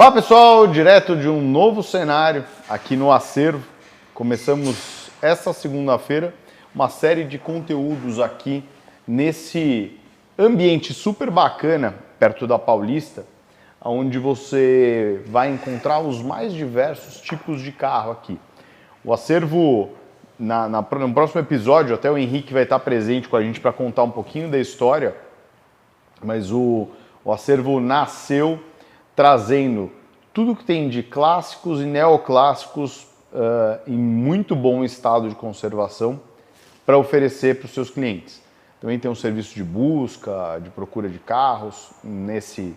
Fala pessoal, direto de um novo cenário aqui no Acervo. Começamos esta segunda-feira uma série de conteúdos aqui nesse ambiente super bacana perto da Paulista, onde você vai encontrar os mais diversos tipos de carro aqui. O Acervo, no próximo episódio, até o Henrique vai estar presente com a gente para contar um pouquinho da história, mas o Acervo nasceu trazendo tudo que tem de clássicos e neoclássicos em muito bom estado de conservação para oferecer para os seus clientes. Também tem um serviço de busca, de procura de carros, nesse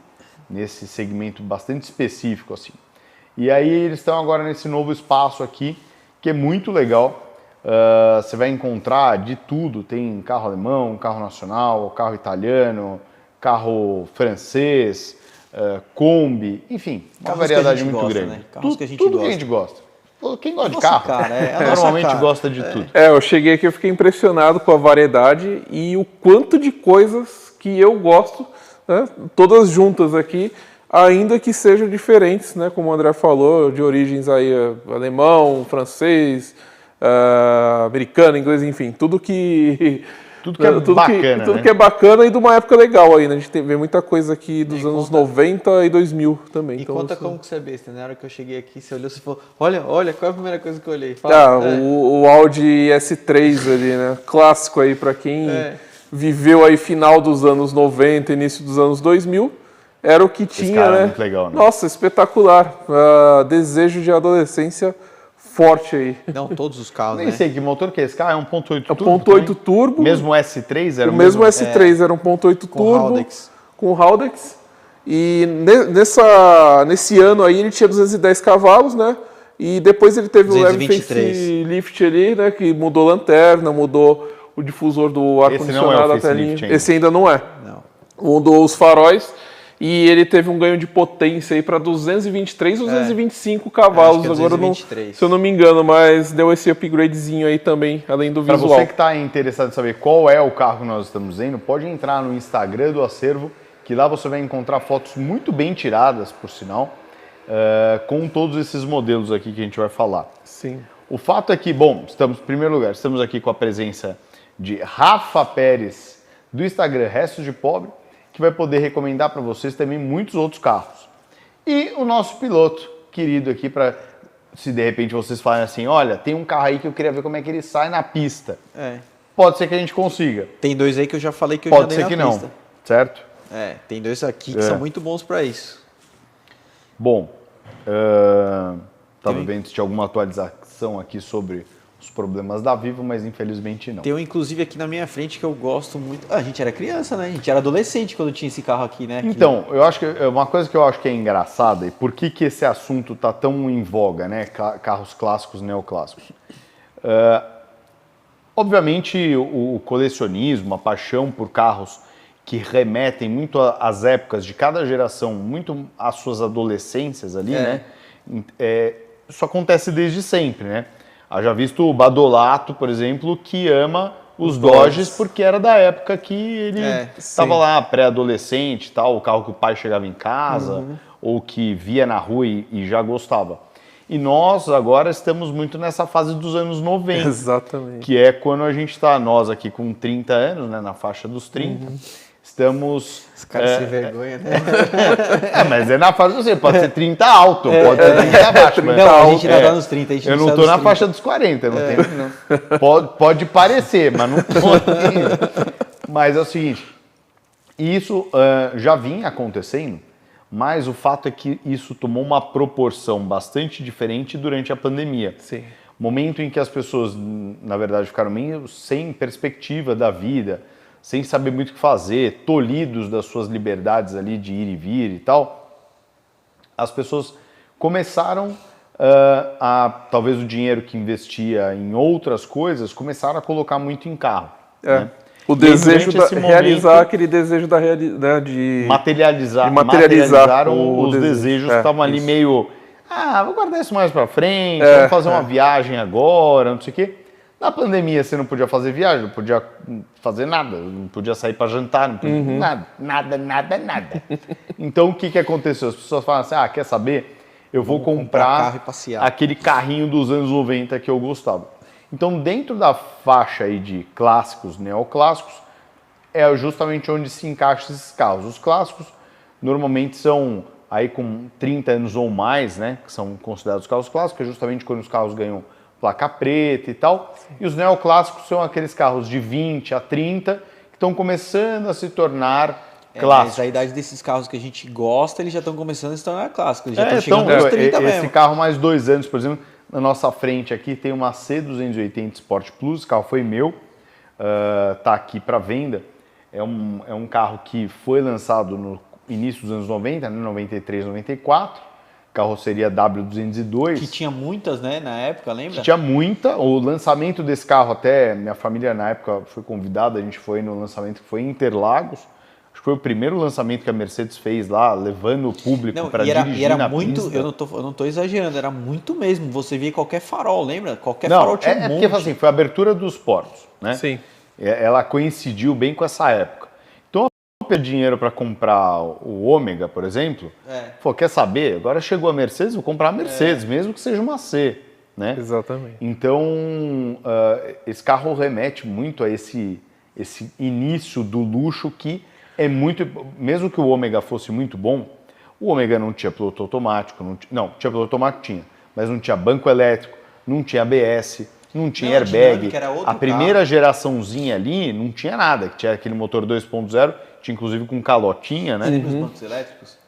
segmento bastante específico, assim. E aí eles estão agora nesse novo espaço aqui, que é muito legal. Você vai encontrar de tudo, tem carro alemão, carro nacional, carro italiano, carro francês, Kombi, enfim, uma variedade muito grande. Né? Tudo que a gente gosta. Quem gosta de carro, cara, normalmente gosta de tudo. Eu cheguei aqui, eu fiquei impressionado com a variedade e o quanto de coisas que eu gosto, né, todas juntas aqui, ainda que sejam diferentes, né, como o André falou, de origens aí alemão, francês, americano, inglês, enfim, tudo que é bacana e de uma época legal aí, né? A gente vê muita coisa aqui dos anos 90 e 2000 também. E então, conta como que você é besta, né? Na hora que eu cheguei aqui, você olhou e falou, olha, qual é a primeira coisa que eu olhei? O Audi S3 ali, né? Clássico aí para quem viveu aí final dos anos 90, início dos anos 2000, era o que tinha, né? Muito legal, né? Nossa, espetacular. Desejo de adolescência forte aí. Não, todos os carros, Nem sei que motor que é esse carro, é 1.8 turbo? 1.8 turbo. Mesmo S3 era o mesmo S3 era 1.8 turbo. Com Haldex. E nesse ano aí ele tinha 210 cavalos, né? E depois ele teve 223. o leve facelift ali, né? Que mudou a lanterna, mudou o difusor do ar-condicionado, a telinha. Esse ainda não é. Não. Mudou os faróis. E ele teve um ganho de potência aí para 223 ou 225 cavalos, agora se eu não me engano, mas deu esse upgradezinho aí também, além do visual. Para você que está interessado em saber qual é o carro que nós estamos vendo, pode entrar no Instagram do Acervo, que lá você vai encontrar fotos muito bem tiradas, por sinal, com todos esses modelos aqui que a gente vai falar. Sim. O fato é que, bom, em primeiro lugar, estamos aqui com a presença de Rafa Pérez, do Instagram Restos de Pobre, que vai poder recomendar para vocês também muitos outros carros. E o nosso piloto querido aqui, para se de repente vocês falarem assim, olha, tem um carro aí que eu queria ver como é que ele sai na pista. Pode ser que a gente consiga. Tem dois aí que eu já falei que eu Pode já dei ser que na pista. não, certo? Tem dois aqui que são muito bons para isso. Bom, estava vendo se tinha alguma atualização aqui sobre os problemas da Vivo, mas infelizmente não. Tem um, inclusive, aqui na minha frente que eu gosto muito. A gente era criança, né? A gente era adolescente quando tinha esse carro aqui, né? Então, eu acho que uma coisa que eu acho que é engraçada, e por que esse assunto está tão em voga, né? Carros clássicos, neoclássicos. Obviamente, o colecionismo, a paixão por carros que remetem muito às épocas de cada geração, muito às suas adolescências ali, né? Isso acontece desde sempre, né? Haja visto o Badolato, por exemplo, que ama os Dodges porque era da época que ele estava lá, pré-adolescente, tal, o carro que o pai chegava em casa, ou que via na rua e já gostava. E nós agora estamos muito nessa fase dos anos 90. Exatamente. Que é quando a gente está, nós aqui com 30 anos, né, na faixa dos 30, estamos... Os caras sem vergonha, né? Mas é na fase, você pode ser 30 alto, pode ser 30 abaixo. Mas não, a gente não tá nos 30, a gente eu não tô na faixa dos 40, não tenho, pode parecer, mas não tô. Mas é o seguinte, isso já vinha acontecendo, mas o fato é que isso tomou uma proporção bastante diferente durante a pandemia. Sim. Momento em que as pessoas, na verdade, ficaram meio sem perspectiva da vida, sem saber muito o que fazer, tolhidos das suas liberdades ali de ir e vir e tal, as pessoas começaram talvez o dinheiro que investia em outras coisas, começaram a colocar muito em carro. Né? O desejo de realizar aquele desejo de materializar os desejos que estavam ali meio, vou guardar isso mais pra frente, vamos fazer uma viagem agora, não sei o quê. Na pandemia você não podia fazer viagem, não podia fazer nada, não podia sair para jantar, não podia nada. Então o que aconteceu? As pessoas falam assim, quer saber? Eu vou comprar carro e passear. aquele carrinho dos anos 90 que eu gostava. Então dentro da faixa aí de clássicos, neoclássicos, é justamente onde se encaixam esses carros. Os clássicos normalmente são aí com 30 anos ou mais, né, que são considerados carros clássicos, é justamente quando os carros ganham placa preta e tal. E os neoclássicos são aqueles carros de 20 a 30 que estão começando a se tornar clássicos. Mas a idade desses carros que a gente gosta, eles já estão começando a se tornar clássicos. Eles já Então, estão chegando aos 30 esse mesmo. carro mais 2 anos, por exemplo, na nossa frente aqui tem uma C280 Sport Plus, esse carro foi meu, tá aqui para venda. É um carro que foi lançado no início dos anos 90, né, 93, 94, carroceria W202. Que tinha muitas, né, na época, lembra? Tinha muita, o lançamento desse carro até, minha família na época foi convidada, a gente foi no lançamento que foi em Interlagos, acho que foi o primeiro lançamento que a Mercedes fez lá, levando o público para dirigir e era na muito, pista. eu não tô exagerando, era muito mesmo, você via qualquer farol, lembra? Qualquer Não, farol tinha um porque monte. assim, foi a abertura dos portos, né? Sim. Ela coincidiu bem com essa época. Então, eu perdi dinheiro para comprar o Ômega, por exemplo. Pô, quer saber? Agora chegou a Mercedes, vou comprar a Mercedes, mesmo que seja uma C, né? Exatamente. Então, esse carro remete muito a esse início do luxo que é muito... Mesmo que o Ômega fosse muito bom, o Ômega não tinha piloto automático, não, tinha piloto automático, tinha, mas não tinha banco elétrico, não tinha ABS, não tinha airbag. A primeira geraçãozinha ali não tinha nada, que tinha aquele motor 2.0, tinha inclusive com calotinha, né? Os bancos elétricos?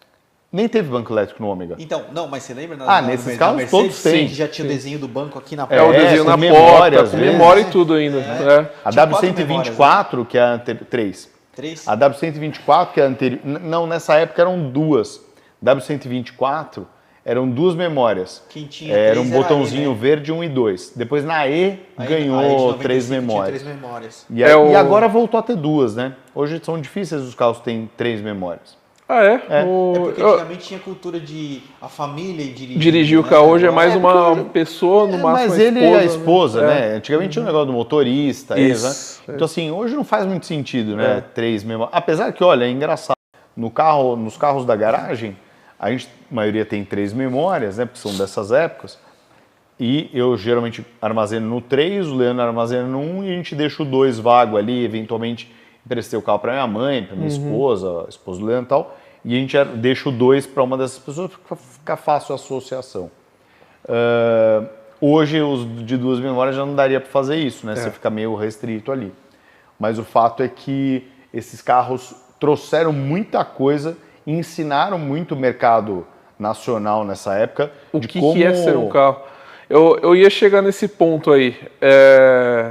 Nem teve banco elétrico no Ômega. Então, não, mas você lembra nesses carros Mercedes, todos tem. que já tinha o desenho do banco aqui na É o desenho com na memória, porta, às com vezes. memória e tudo ainda. É. A Tinha W124, que é a 3. 3? A W124, que é a anterior... Não, nessa época eram 2. W124 eram 2 memórias. Quem tinha Era um 3 era botãozinho E, né? verde 1 e 2. Depois na E ganhou 3 memórias. 3 memórias. E agora voltou a ter 2, né? Hoje são difíceis os carros terem 3 memórias. Ah, é? É porque antigamente tinha cultura de a família Dirigir o carro hoje é mais uma pessoa, no máximo Mas a ele esposa, e a esposa, né? né? Antigamente tinha o negócio do motorista. Isso. Né? Então assim, hoje não faz muito sentido, né? 3 memórias. Apesar que, olha, é engraçado. Nos carros da garagem, a maioria tem 3 memórias, né? Porque são dessas épocas. E eu geralmente armazeno no 3, o Leandro armazena no 1 e a gente deixa o 2 vago ali, eventualmente emprestei o carro para minha mãe, para minha esposa, a esposa do Leandro e tal, e a gente deixa o 2 para uma dessas pessoas para ficar fácil a associação. Hoje, os de 2 memórias já não daria para fazer isso, né? Você fica meio restrito ali. Mas o fato é que esses carros trouxeram muita coisa, ensinaram muito o mercado nacional nessa época. O que é ser um carro? Eu ia chegar nesse ponto aí.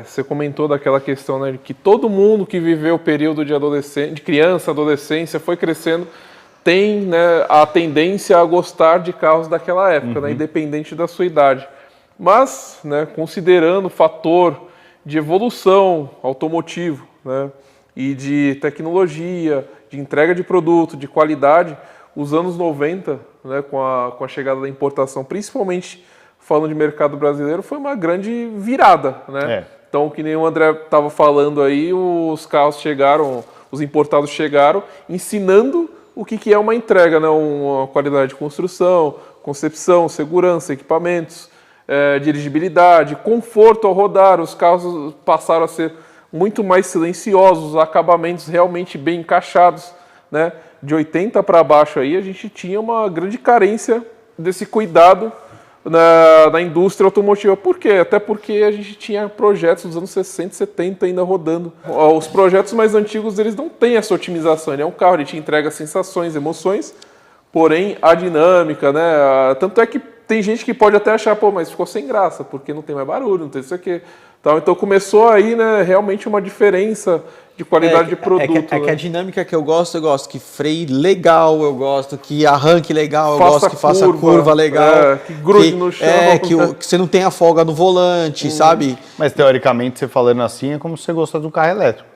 Você comentou daquela questão, né, de que todo mundo que viveu o período de criança, adolescência, foi crescendo, tem, né, a tendência a gostar de carros daquela época, né, independente da sua idade. Mas, né, considerando o fator de evolução automotivo, né, e de tecnologia, de entrega de produto, de qualidade, os anos 90, né, com a chegada da importação, principalmente falando de mercado brasileiro, foi uma grande virada, né? Então, que nem o André estava falando aí, os carros chegaram, os importados chegaram, ensinando o que é uma entrega, né? Uma qualidade de construção, concepção, segurança, equipamentos, dirigibilidade, conforto ao rodar. Os carros passaram a ser muito mais silenciosos, acabamentos realmente bem encaixados, né? De 80 para baixo aí, a gente tinha uma grande carência desse cuidado na indústria automotiva. Por quê? Até porque a gente tinha projetos dos anos 60, 70 ainda rodando. Os projetos mais antigos, eles não têm essa otimização. Ele é um carro, ele te entrega sensações, emoções, porém a dinâmica, né? Tanto é que tem gente que pode até achar, pô, mas ficou sem graça, porque não tem mais barulho, não tem isso aqui. Então começou aí, né, realmente uma diferença de qualidade de produto. Que a dinâmica que eu gosto que freie legal, eu gosto que arranque legal, eu gosto que faça curva legal. Que grude no chão. Que você não tenha folga no volante, sabe? Mas teoricamente, você falando assim, é como se você gostasse de um carro elétrico.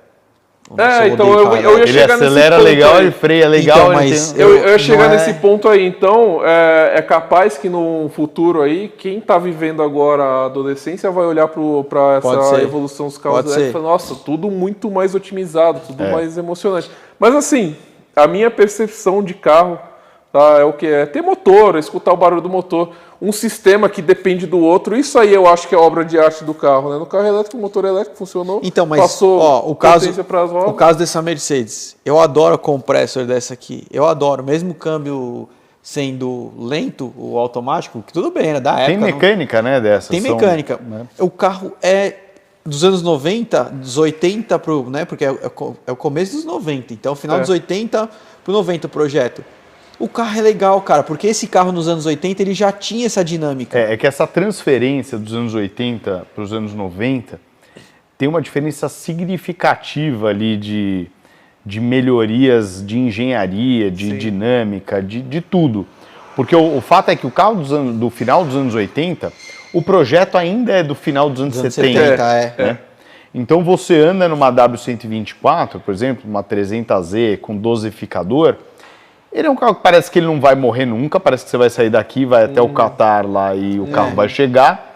Então eu ia chegar nesse acelera ponto legal, aí. ele freia legal. Então, mas Eu ia chegar não é- nesse ponto aí. Então, é capaz que no futuro aí, quem tá vivendo agora a adolescência vai olhar para Pode essa ser. evolução dos carros Pode elétricos e ser. falar, nossa, tudo muito mais otimizado, tudo mais emocionante. Mas assim, a minha percepção de carro, tá, é o que é ter motor, escutar o barulho do motor, um sistema que depende do outro, isso aí eu acho que é obra de arte do carro, né? No carro elétrico, o motor elétrico funcionou, Então, mas passou ó, o caso potência pras rodas. o caso dessa Mercedes, eu adoro a compressor dessa aqui. Eu adoro, mesmo o câmbio sendo lento, o automático, que tudo bem, né? Da Tem época. mecânica, né, dessas. Tem são- mecânica. né? O carro é dos anos 90, dos 80 pro, né? Porque é o começo dos 90. Então, final dos 80 pro 90 o projeto. O carro é legal, cara, porque esse carro nos anos 80 ele já tinha essa dinâmica. É que essa transferência dos anos 80 para os anos 90 tem uma diferença significativa ali de melhorias de engenharia, de dinâmica, de tudo. Porque o fato é que o carro do final dos anos 80, o projeto ainda é do final dos anos 70. Né? Então você anda numa W124, por exemplo, uma 300Z com dosificador, ele é um carro que parece que ele não vai morrer nunca, parece que você vai sair daqui, vai até o Qatar lá e o carro vai chegar,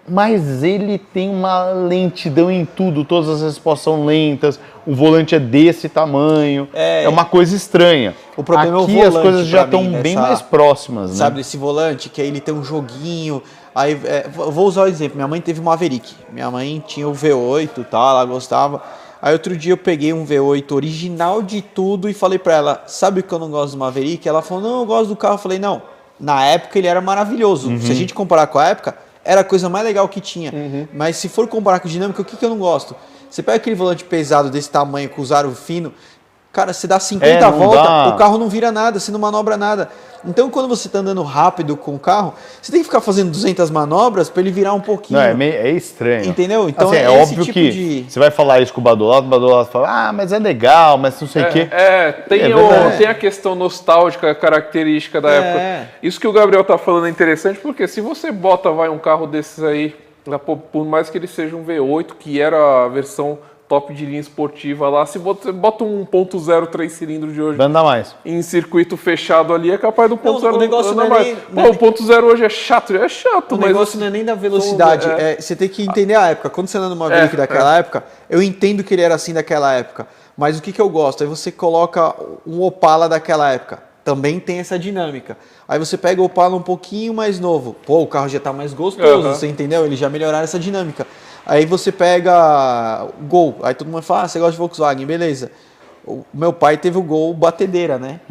mas ele tem uma lentidão em tudo, todas as respostas são lentas, o volante é desse tamanho, é uma coisa estranha. O problema aqui é o as volante coisas já pra mim, estão bem essa- mais próximas, né? Sabe, desse volante, que aí ele tem um joguinho. Aí, vou usar o exemplo, minha mãe teve um Maverick. Minha mãe tinha o V8 e tal, ela gostava. Aí outro dia eu peguei um V8 original de tudo e falei pra ela, sabe o que eu não gosto do Maverick? Ela falou, não, eu gosto do carro. Eu falei, não, na época ele era maravilhoso. Se a gente comparar com a época, era a coisa mais legal que tinha. Mas se for comparar com dinâmica, o que eu não gosto? Você pega aquele volante pesado desse tamanho, com o aro fino, cara, você dá 50 não voltas, dá. o carro não vira nada, você não manobra nada. Então, quando você está andando rápido com o carro, você tem que ficar fazendo 200 manobras para ele virar um pouquinho. Não, é estranho. Entendeu? Então, Assim, é esse óbvio tipo que de... você vai falar isso com o Badolato fala, mas é legal, mas não sei o quê. verdade. Tem a questão nostálgica, característica da época. Isso que o Gabriel tá falando é interessante, porque se você bota um carro desses aí, por mais que ele seja um V8, que era a versão top de linha esportiva lá, se bota um 1.0 3 cilindros de hoje Vai andar mais. em circuito fechado ali, é capaz do 1.0 o negócio andar não é mais. nem- O 1.0 hoje é chato, O mas negócio não é nem da velocidade, você tem que entender a época. Quando você anda numa Maverick daquela época, eu entendo que ele era assim daquela época, mas o que eu gosto? Aí você coloca um Opala daquela época, também tem essa dinâmica. Aí você pega o Opala um pouquinho mais novo, pô, o carro já tá mais gostoso, você entendeu? Eles já melhoraram essa dinâmica. Aí você pega o Gol, aí todo mundo fala, você gosta de Volkswagen, beleza. O meu pai teve o Gol batedeira, né?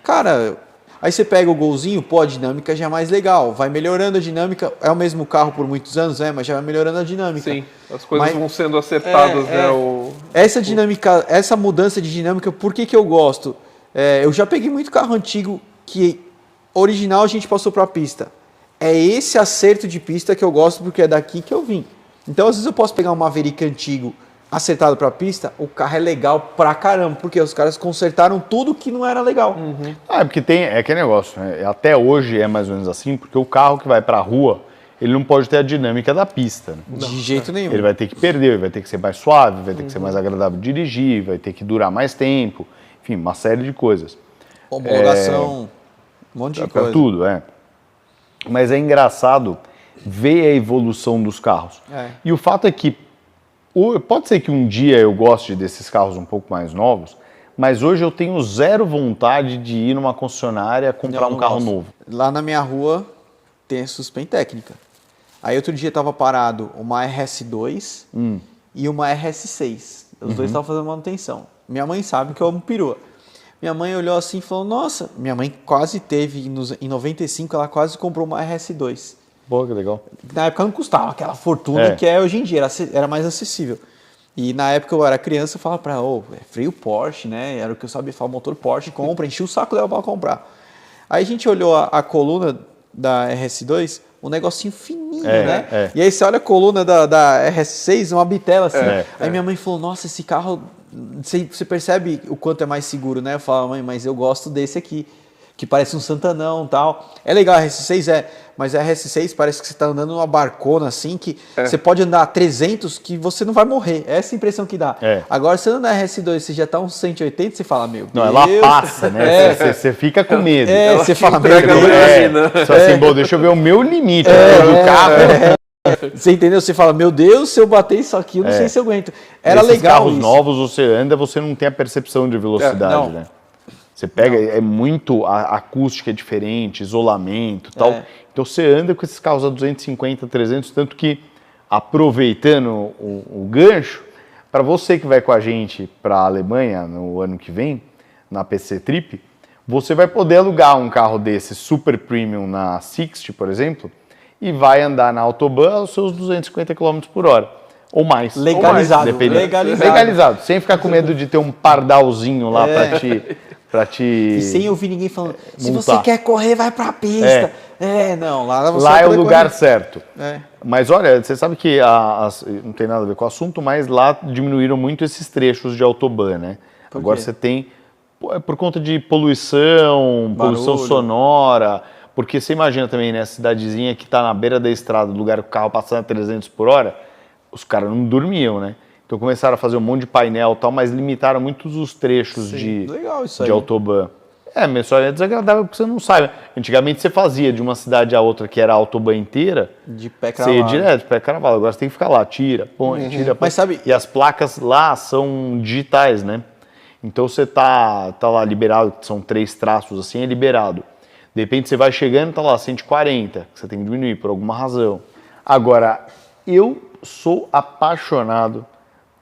Cara, aí você pega o Golzinho, pô, a dinâmica já é mais legal, vai melhorando a dinâmica, é o mesmo carro por muitos anos, mas já vai melhorando a dinâmica. sim, as coisas Mas- vão sendo acertadas, né? Essa dinâmica, essa mudança de dinâmica, por que eu gosto? Eu já peguei muito carro antigo que original a gente passou para a pista. É esse acerto de pista que eu gosto porque é daqui que eu vim. Então, às vezes eu posso pegar um Maverick antigo acertado para a pista, o carro é legal pra caramba, porque os caras consertaram tudo que não era legal. Porque é aquele negócio, né? Até hoje é mais ou menos assim, porque o carro que vai pra rua, ele não pode ter a dinâmica da pista, né? De jeito nenhum. Ele vai ter que perder, ele vai ter que ser mais suave, vai ter que ser mais agradável de dirigir, vai ter que durar mais tempo, enfim, uma série de coisas. Homologação, um monte de Pra coisa. tudo, Mas é engraçado ver a evolução dos carros. E o fato é que pode ser que um dia eu goste desses carros um pouco mais novos, mas hoje eu tenho zero vontade de ir numa concessionária comprar um carro novo. Lá na minha rua tem a Suspen técnica. Aí outro dia tava parado uma RS2 e uma RS6. Os dois estavam fazendo manutenção. Minha mãe sabe que eu amo perua. Minha mãe olhou assim e falou, nossa, minha mãe quase teve, em 95 ela quase comprou uma RS2. Pô, que legal. Na época não custava aquela fortuna que é hoje em dia, era mais acessível. E na época eu era criança, eu falava pra ela, é freio Porsche, né? Era o que eu sabia falar, motor Porsche, compra, enchi o saco dela pra comprar. Aí a gente olhou a coluna da RS2, um negocinho fininho, né? E aí você olha a coluna da RS6, uma bitela assim. Aí minha mãe falou, nossa, esse carro, você percebe o quanto é mais seguro, né? Eu falo, mãe, mas eu gosto desse aqui. que parece um Santanão e tal. É legal a RS6, mas a RS6 parece que você está andando numa barcona assim, que você pode andar a 300 que você não vai morrer. É essa a impressão que dá. Agora, você anda na RS2, você já está uns 180, você fala, meu Deus. Não, ela passa, né? Você fica com medo. Você fala, meu Deus. Só assim, bom, deixa eu ver o meu limite do carro. Você entendeu? Você fala, meu Deus, se eu bater isso aqui, eu não sei se eu aguento. Era Esses legal carros isso. novos, você anda, você não tem a percepção de velocidade, né? Você pega, é muito, a acústica é diferente, isolamento e tal. Então você anda com esses carros a 250, 300, tanto que, aproveitando o gancho, para você que vai com a gente para a Alemanha no ano que vem, na PC Trip, você vai poder alugar um carro desse super premium na Sixt, por exemplo, e vai andar na Autobahn aos seus 250 km por hora. Ou mais. Legalizado. Ou mais, legalizado. Sem ficar com medo de ter um pardalzinho lá para te E sem ouvir ninguém falando, se você quer correr, vai pra pista. Não, lá você lá é o lugar correr. certo. Mas olha, você sabe que não tem nada a ver com o assunto, mas lá diminuíram muito esses trechos de Autobahn, né? Agora você tem, por conta de poluição, poluição sonora, porque você imagina também, né, cidadezinha que está na beira da estrada, do lugar que o carro passando a 300 por hora, os caras não dormiam, né? Então começaram a fazer um monte de painel e tal, mas limitaram muitos os trechos de Autobahn. Mas só é desagradável porque você não sabe. Antigamente você fazia de uma cidade a outra que era a Autobahn inteira, de pé cravado. Você ia direto, de pé cravado. Agora você tem que ficar lá, tira, põe, tira, põe. Mas sabe... E as placas lá são digitais, né? Então você tá lá liberado, são 3 traços assim, é liberado. De repente você vai chegando, tá lá 140, que você tem que diminuir por alguma razão. Agora, eu sou apaixonado,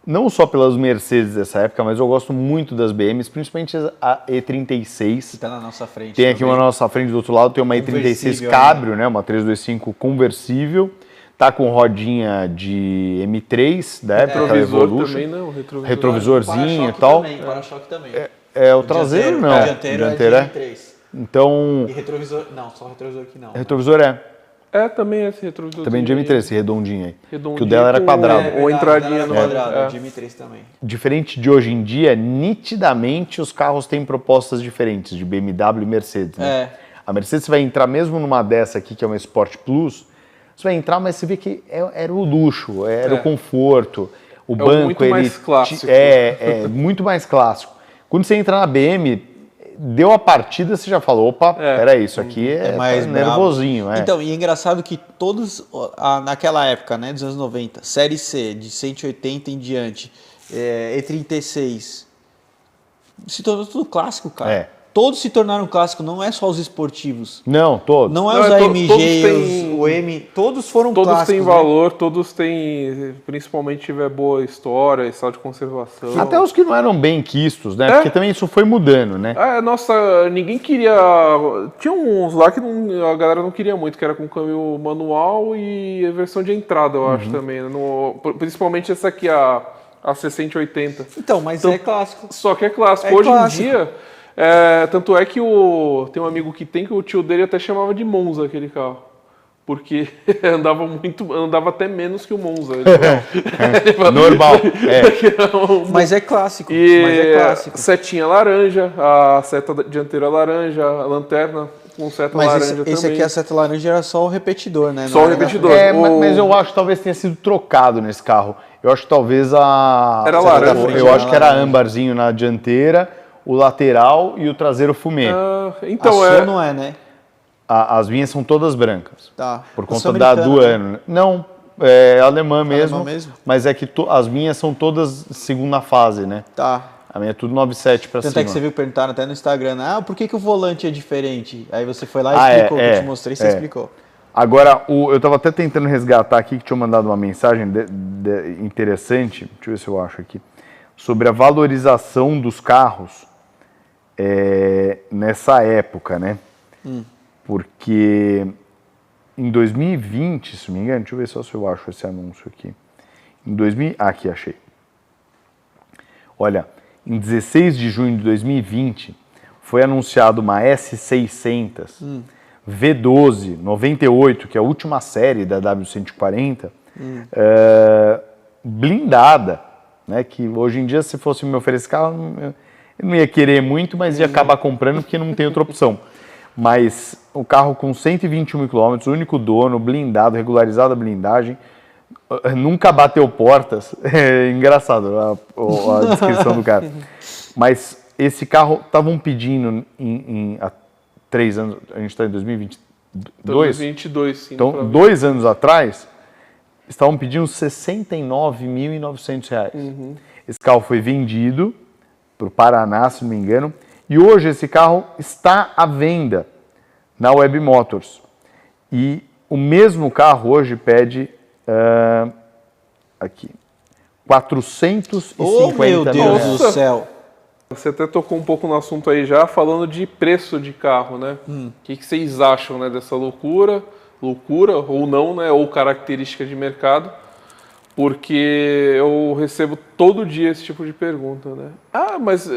não só pelas Mercedes dessa época, mas eu gosto muito das BMs, principalmente a E36. Que tá na nossa frente. Tem aqui uma na nossa frente, do outro lado tem uma E36 Cabrio, né? Uma 325 conversível. Tá com rodinha de M3 da época, retrovisor também não, retrovisorzinho e tal. Para-choque também. O traseiro não. O dianteiro é de M3. Então... E retrovisor... Não, só retrovisor aqui não. Retrovisor também esse retrovisor. Também de M3, esse redondinho aí. Redondinho, que o dela era quadrado. Ou entradinha no quadrado, de M3 também. Diferente de hoje em dia, nitidamente os carros têm propostas diferentes de BMW e Mercedes. Né? A Mercedes você vai entrar mesmo numa dessa aqui, que é uma Sport Plus, você vai entrar, mas você vê que era o luxo, era o conforto, o banco. Muito mais clássico. Muito mais clássico. Quando você entra na BM, deu a partida, você já falou, opa, peraí, isso aqui é mais nervosinho. Então, e é engraçado que todos, naquela época, né, dos anos 90, Série C, de 180 em diante, E36, se tornou tudo clássico, cara. Todos se tornaram clássico, não é só os esportivos. Não, todos. Não é os AMG, o M, todos foram clássicos. Todos têm valor, todos têm, principalmente se tiver boa história, estado de conservação. Até os que não eram bem quistos, né? Porque também isso foi mudando, né? Ninguém queria... Tinha uns lá que a galera não queria muito, que era com câmbio manual e a versão de entrada, eu acho também. Principalmente essa aqui, a 680. Então, mas é clássico. Só que é clássico. Hoje em dia... tanto é que tem um amigo que o tio dele até chamava de Monza aquele carro. Porque andava até menos que o Monza. Normal. Mas é clássico. Setinha laranja, a seta dianteira laranja, a lanterna com seta laranja também. Esse aqui, a seta laranja, era só o repetidor, né? Só o repetidor. Mas eu acho que talvez tenha sido trocado nesse carro. Eu acho que talvez Era laranja. Eu acho que era âmbarzinho na dianteira, o lateral e o traseiro fumê. Então a sua não é, né? As minhas são todas brancas. Tá. Por conta do ano. Não, é alemã mesmo. Mas é que as minhas são todas segunda fase, né? Tá. A minha é tudo 97 pra cima. Tanto é que você viu, perguntaram até no Instagram, por que o volante é diferente? Aí você foi lá e explicou, que eu te mostrei, você explicou. Agora, eu tava até tentando resgatar aqui, que tinha mandado uma mensagem interessante, deixa eu ver se eu acho aqui, sobre a valorização dos carros nessa época, né? Porque em 2020, se não me engano, deixa eu ver só se eu acho esse anúncio aqui. Aqui, achei. Olha, em 16 de junho de 2020, foi anunciado uma S600 V12 98, que é a última série da W140, blindada, né? Que hoje em dia, se fosse me oferecer carro, eu não ia querer muito, mas ia acabar comprando porque não tem outra opção. Mas o carro com 121 mil quilômetros, único dono, blindado, regularizado a blindagem, nunca bateu portas. É engraçado a descrição do cara. Mas esse carro estavam pedindo há 3 anos, a gente está em 2022? 2022, sim. Então, 2 anos atrás, estavam pedindo R$ 69.900. Esse carro foi vendido para o Paraná, se não me engano, e hoje esse carro está à venda na Web Motors. E o mesmo carro hoje pede aqui 450 meu Deus mil reais. do céu. Você até tocou um pouco no assunto aí já, falando de preço de carro, né? O que vocês acham, né, dessa loucura ou não, né? Ou característica de mercado? Porque eu recebo todo dia esse tipo de pergunta, né? Ah, mas...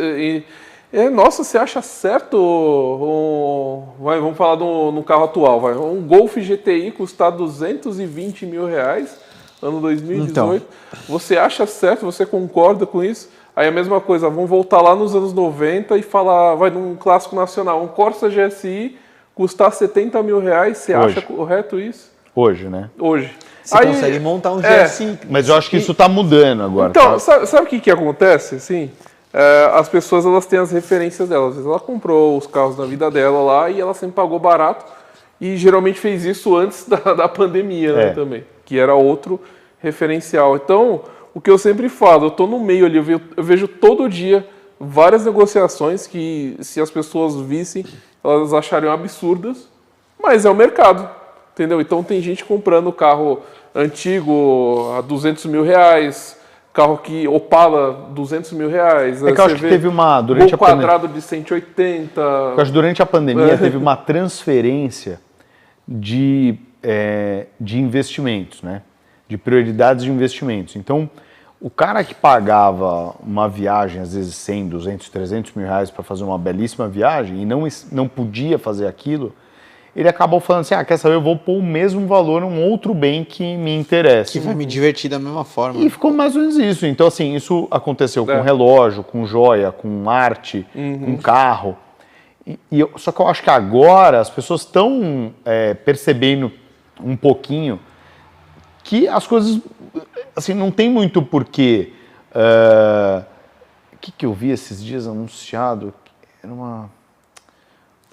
nossa, você acha certo... vamos falar no carro atual. Um Golf GTI custar 220 mil reais, ano 2018. Então. Você acha certo? Você concorda com isso? Aí a mesma coisa, vamos voltar lá nos anos 90 e falar, num clássico nacional, um Corsa GSI custar 70 mil reais, você acha correto isso? Hoje, né? Hoje. Você consegue montar um GSI. Mas eu acho que isso está mudando agora. Então, sabe o que acontece? Assim, as pessoas elas têm as referências delas. Às vezes ela comprou os carros na vida dela lá e ela sempre pagou barato. E geralmente fez isso antes da pandemia, né, também. Que era outro referencial. Então, o que eu sempre falo, eu estou no meio ali, eu vejo todo dia várias negociações que, se as pessoas vissem, elas achariam absurdas, mas é o mercado, entendeu? Então tem gente comprando carro antigo a 200 mil reais, carro que Opala 200 mil reais. É que eu acho que teve uma... Durante a quadrado de 180... Eu acho que durante a pandemia teve uma transferência de investimentos, né? De prioridades de investimentos. Então, o cara que pagava uma viagem, às vezes 100, 200, 300 mil reais para fazer uma belíssima viagem e não podia fazer aquilo, ele acabou falando assim, quer saber, eu vou pôr o mesmo valor num outro bem que me interessa. Que vai me divertir da mesma forma. E ficou mais ou menos isso. Então, assim, isso aconteceu com relógio, com joia, com arte, com carro. Só que eu acho que agora as pessoas estão percebendo um pouquinho que as coisas, assim, não tem muito porquê. O que eu vi esses dias anunciado? Era uma...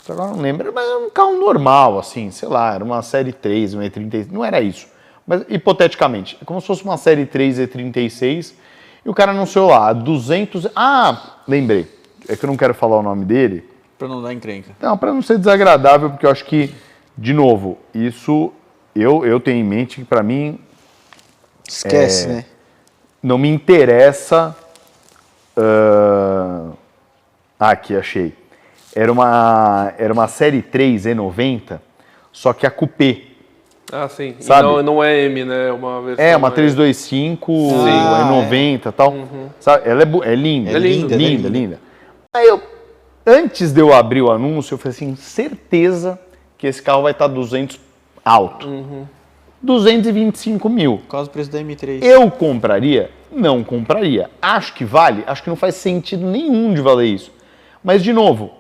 Agora não lembro, mas era um carro normal, assim, sei lá, era uma série 3, uma E36, não era isso. Mas, hipoteticamente, é como se fosse uma série 3 E36, e o cara anunciou lá, 200... lembrei, é que eu não quero falar o nome dele. Para não dar encrenca. Não, para não ser desagradável, porque eu acho que, de novo, isso... Eu tenho em mente que, para mim... Esquece, né? Não me interessa... Aqui, achei. Era uma série 3 E90, só que a coupé. Ah, sim. Sabe? E não é M, né? É uma versão... uma 325, E90 e tal. Sabe? Ela é linda. É linda. Linda. Aí antes de eu abrir o anúncio, eu falei assim, certeza que esse carro vai estar 200 alto. 225 mil. Por causa do preço da M3. Eu compraria? Não compraria. Acho que vale? Acho que não faz sentido nenhum de valer isso. Mas, de novo,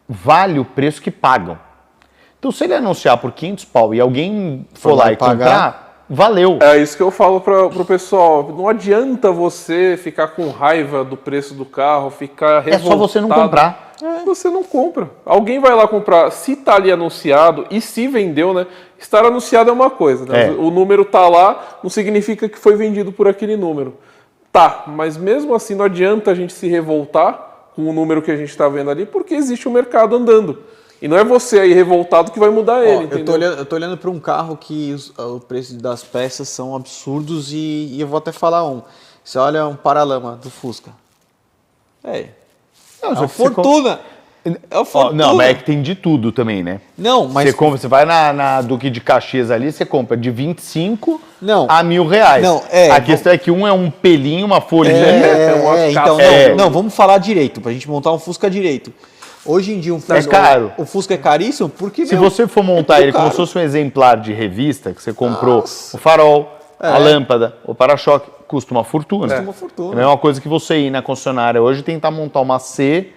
vale o preço que pagam. Então, se ele anunciar por 500 pau e alguém for lá e comprar, valeu. É isso que eu falo pro pessoal. Não adianta você ficar com raiva do preço do carro, ficar revoltado. É só você não comprar. Você não compra. Alguém vai lá comprar. Se tá ali anunciado e se vendeu, né? Estar anunciado é uma coisa, né? O número tá lá, não significa que foi vendido por aquele número. Tá, mas mesmo assim não adianta a gente se revoltar com o número que a gente está vendo ali, porque existe um mercado andando. E não é você aí revoltado que vai mudar ele, entendeu? Eu tô olhando para um carro que o preço das peças são absurdos e eu vou até falar um. Você olha um paralama do Fusca. É uma fortuna. É uma fortuna. Não, mas é que tem de tudo também, né? Não, mas... Você vai na Duque de Caxias ali, você compra de 25 a R$1.000. Não, a questão é que um é um pelinho, uma folhinha. Não, vamos falar direito, pra gente montar um Fusca direito. Hoje em dia é caro. O Fusca é caríssimo porque... Se você for montar ele como se fosse um exemplar de revista, que você comprou o farol, a lâmpada, o para-choque, custa uma fortuna. Custa uma fortuna. É a mesma coisa que você ir na concessionária hoje e tentar montar uma C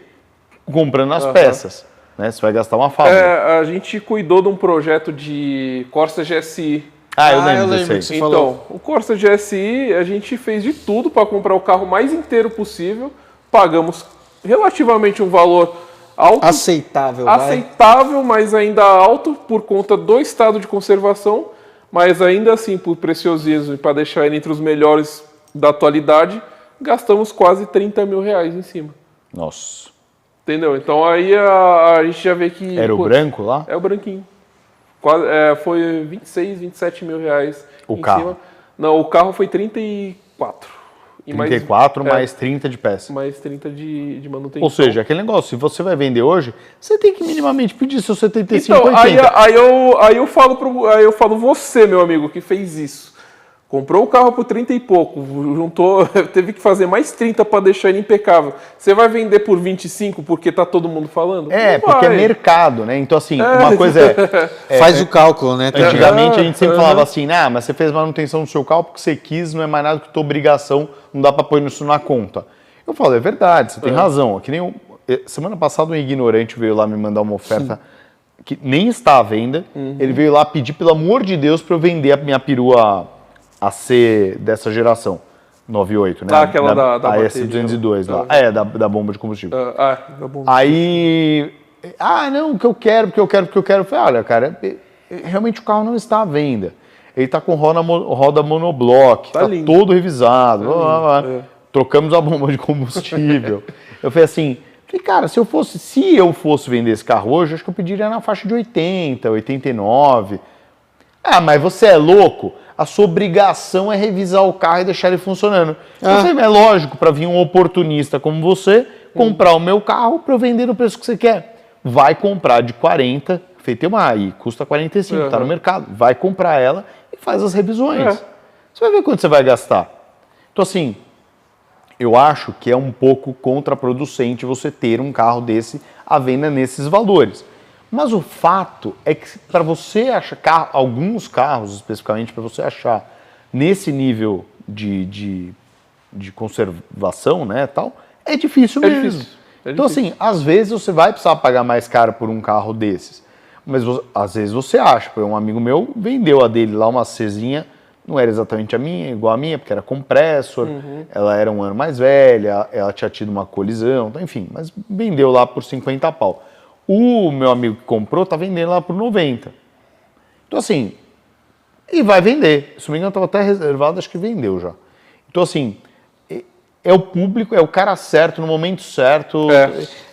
comprando as peças. né? Você vai gastar uma fábrica. A gente cuidou de um projeto de Corsa GSI. Eu lembro desse aí. Você falou. O Corsa GSI, a gente fez de tudo para comprar o carro mais inteiro possível. Pagamos relativamente um valor alto. Aceitável, Mas ainda alto por conta do estado de conservação. Mas ainda assim, por preciosismo e para deixar ele entre os melhores da atualidade, gastamos quase 30 mil reais em cima. Nossa. Entendeu? Então aí a gente já vê que... Era o branco lá? É o branquinho. Foi 26, 27 mil reais O em carro? cima. Não, o carro foi 34. E 34 mais 30 de peça. Mais 30 de manutenção. Ou seja, aquele negócio, se você vai vender hoje, você tem que minimamente pedir seus 75, então, 80. Aí eu falo você, meu amigo, que fez isso. Comprou o carro por 30 e pouco, juntou, teve que fazer mais 30 para deixar ele impecável. Você vai vender por 25 porque tá todo mundo falando? Porque é mercado, né? Então, assim, uma coisa faz o cálculo, né? Antigamente a gente sempre falava assim, mas você fez manutenção do seu carro porque você quis, não é mais nada que tua obrigação, não dá para pôr isso na conta. Eu falo, é verdade, você tem razão. Que nem semana passada um ignorante veio lá me mandar uma oferta que nem está à venda. Ele veio lá pedir, pelo amor de Deus, para eu vender a minha perua AC dessa geração, 98, né? Aquela da AS202 lá. Da bomba de combustível. Da bomba. Aí, não, porque eu quero. Eu falei, olha, cara, realmente o carro não está à venda. Ele está com roda monobloco, tá todo revisado. Trocamos a bomba de combustível. Eu falei assim, cara, se eu fosse vender esse carro hoje, acho que eu pediria na faixa de 80, 89. Mas você é louco? A sua obrigação é revisar o carro e deixar ele funcionando. É lógico, para vir um oportunista como você, comprar o meu carro para eu vender no preço que você quer. Vai comprar de 40, feito uma aí, custa 45, tá no mercado. Vai comprar ela e faz as revisões. Você vai ver quanto você vai gastar. Então, assim, eu acho que é um pouco contraproducente você ter um carro desse à venda nesses valores. Mas o fato é que para você achar alguns carros, especificamente para você achar nesse nível de conservação, né, tal, é difícil mesmo. Difícil. Então, assim, às vezes você vai precisar pagar mais caro por um carro desses. Mas às vezes você acha. Um amigo meu vendeu a dele lá, uma Czinha, não era exatamente a minha, igual a minha, porque era compressor, ela era um ano mais velha, ela tinha tido uma colisão, então, enfim, mas vendeu lá por 50 pau. O meu amigo que comprou tá vendendo lá por 90. Então, assim, e vai vender. Se não me engano, estava até reservado, acho que vendeu já. Então, assim, é o público, é o cara certo, no momento certo.